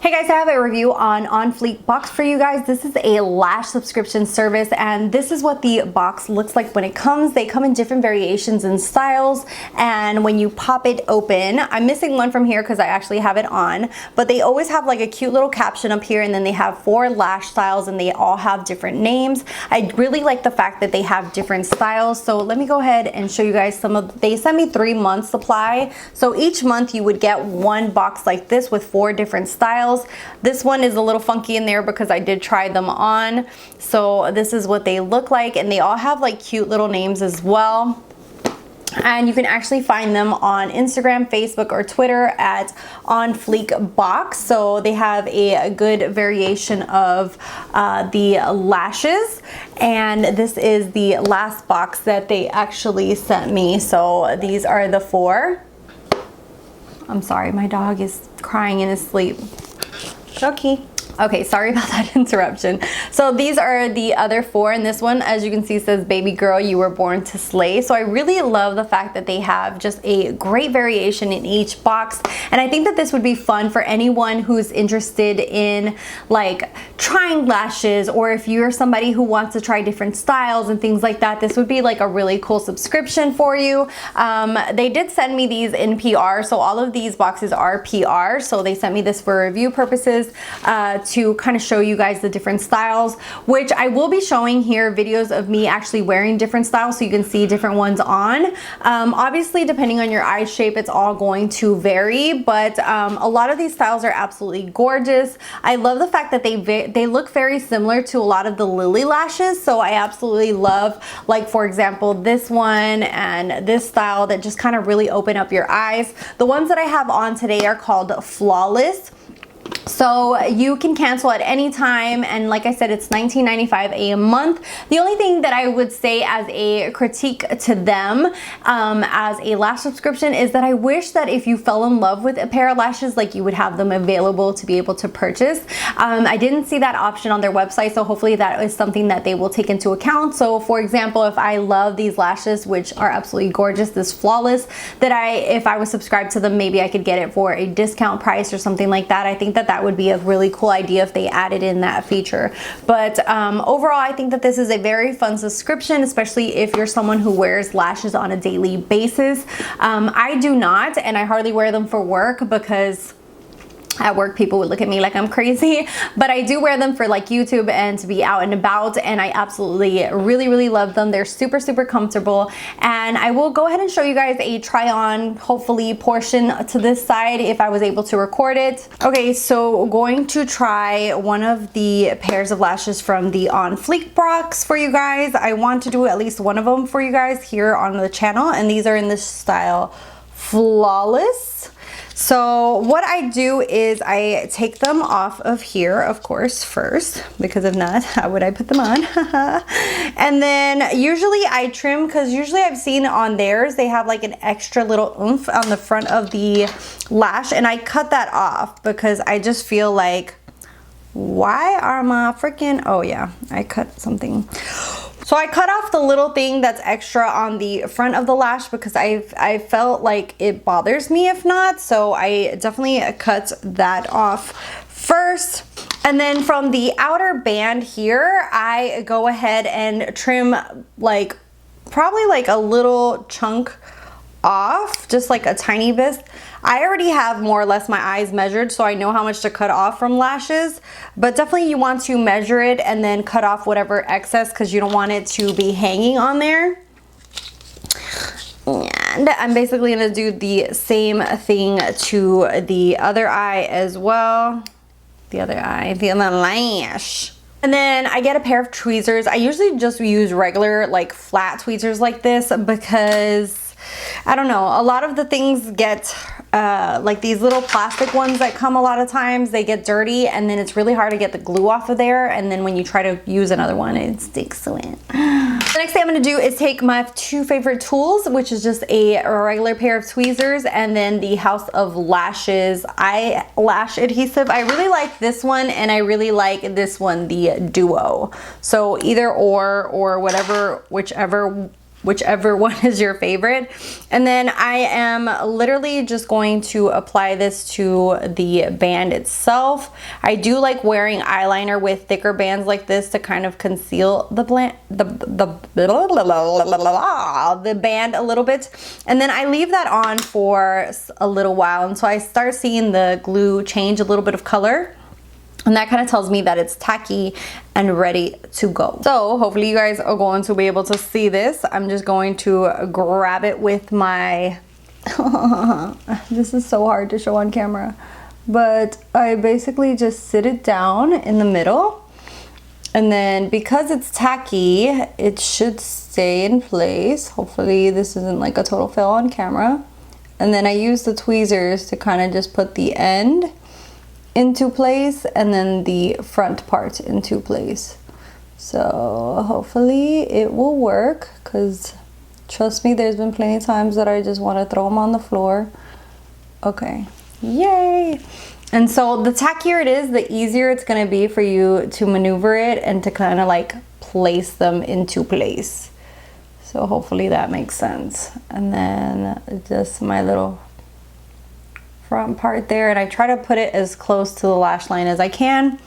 Hey guys, I have a review on Onfleekbox for you guys. This is a lash subscription service and this is what the box looks like when it comes. They come in different variations and styles, and when you pop it open, I'm missing one from here because I actually have it on, but they always have like a cute little caption up here, and then they have 4 lash styles and they all have different names. I really like the fact that they have different styles. So let me go ahead and show you guys some of, they sent me 3 months supply. So each month you would get one box like this with 4 different styles. This one is a little funky in there because I did try them on. So this is what they look like, and they all have like cute little names as well. And you can actually find them on Instagram, Facebook, or Twitter at Onfleekbox. So they have a good variation of the lashes. And this is the last box that they actually sent me. So these are the 4. I'm sorry, my dog is crying in his sleep. Chucky. Okay, sorry about that interruption. So these are the other 4, and this one, as you can see, says baby girl, you were born to slay. So I really love the fact that they have just a great variation in each box, and I think that this would be fun for anyone who's interested in like trying lashes, or if you're somebody who wants to try different styles and things like that. This would be like a really cool subscription for you. They did send me these in PR, so all of these boxes are PR, so they sent me this for review purposes, to kind of show you guys the different styles, which I will be showing here videos of me actually wearing different styles so you can see different ones on. Obviously, depending on your eye shape, it's all going to vary, but a lot of these styles are absolutely gorgeous. I love the fact that they look very similar to a lot of the Lily lashes, so I absolutely love, like for example, this one and this style that just kind of really open up your eyes. The ones that I have on today are called Flawless. So you can cancel at any time, and like I said, it's $19.95 a month. The only thing that I would say as a critique to them as a lash subscription is that I wish that if you fell in love with a pair of lashes, like you would have them available to be able to purchase. I didn't see that option on their website, so hopefully that is something that they will take into account. So for example, if I love these lashes, which are absolutely gorgeous, this Flawless, that if I was subscribed to them, maybe I could get it for a discount price or something like that. I think that would be a really cool idea if they added in that feature. But overall, I think that this is a very fun subscription, especially if you're someone who wears lashes on a daily basis. I do not, and I hardly wear them for work because at work people would look at me like I'm crazy, but I do wear them for like YouTube and to be out and about, and I absolutely really love them. They're super comfortable, and I will go ahead and show you guys a try on hopefully portion to this side if I was able to record it. Okay, so going to try one of the pairs of lashes from the Onfleekbox for you guys. I want to do at least one of them for you guys here on the channel, and these are in this style Flawless. So what I do is I take them off of here, of course, first, because if not, how would I put them on? And then usually I trim, because usually I've seen on theirs, they have like an extra little oomph on the front of the lash, and I cut that off because I just feel like, why are my freaking, oh yeah, I cut something. So I cut off the little thing that's extra on the front of the lash because I felt like it bothers me if not. So I definitely cut that off first. And then from the outer band here, I go ahead and trim like probably like a little chunk off, just like a tiny bit. I already have more or less my eyes measured, so I know how much to cut off from lashes, but definitely you want to measure it and then cut off whatever excess because you don't want it to be hanging on there. And I'm basically going to do the same thing to the other eye as well. The other eye, the other lash. And then I get a pair of tweezers. I usually just use regular like flat tweezers like this because I don't know, a lot of the things get like these little plastic ones that come a lot of times, they get dirty, and then it's really hard to get the glue off of there, and then when you try to use another one, it sticks to it. The next thing I'm going to do is take my 2 favorite tools, which is just a regular pair of tweezers and then the House of Lashes eyelash adhesive. I really like this one, and I really like this one, the Duo. So either or whatever, whichever whichever one is your favorite. And then I am literally just going to apply this to the band itself. I do like wearing eyeliner with thicker bands like this to kind of conceal the band a little bit. And then I leave that on for a little while, and so I start seeing the glue change a little bit of color. And that kind of tells me that it's tacky and ready to go. So hopefully you guys are going to be able to see this. I'm just going to grab it with my, this is so hard to show on camera, but I basically just sit it down in the middle. And then because it's tacky, it should stay in place. Hopefully this isn't like a total fail on camera. And then I use the tweezers to kind of just put the end into place and then the front part into place. So hopefully it will work, because trust me, there's been plenty of times that I just want to throw them on the floor. Okay, yay. And so the tackier it is, the easier it's going to be for you to maneuver it and to kind of like place them into place. So hopefully that makes sense. And then just my little front part there, and I try to put it as close to the lash line as I can.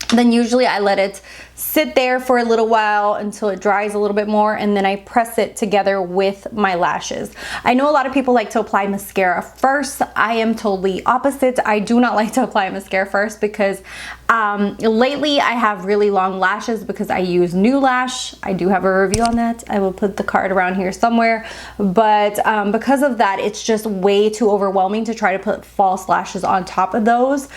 Then usually I let it sit there for a little while until it dries a little bit more, and then I press it together with my lashes. I know a lot of people like to apply mascara first. I am totally opposite. I do not like to apply mascara first because lately I have really long lashes because I use New Lash. I do have a review on that. I will put the card around here somewhere. But because of that, it's just way too overwhelming to try to put false lashes on top of those.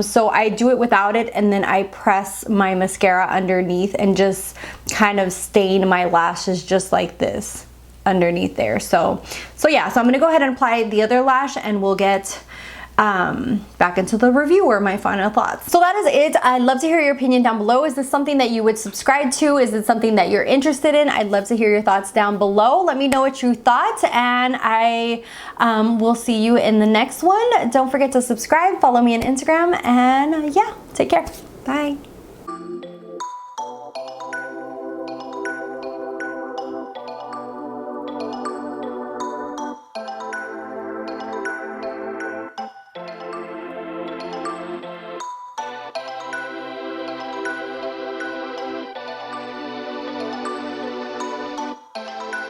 So I do it without it, and then I press my mascara underneath and just kind of stain my lashes just like this underneath there. So yeah, so I'm gonna go ahead and apply the other lash, and we'll get back into the review or my final thoughts. So that is it. I'd love to hear your opinion down below. Is this something that you would subscribe to? Is it something that you're interested in? I'd love to hear your thoughts down below. Let me know what you thought, and I will see you in the next one. Don't forget to subscribe, follow me on Instagram, and yeah, take care. Bye.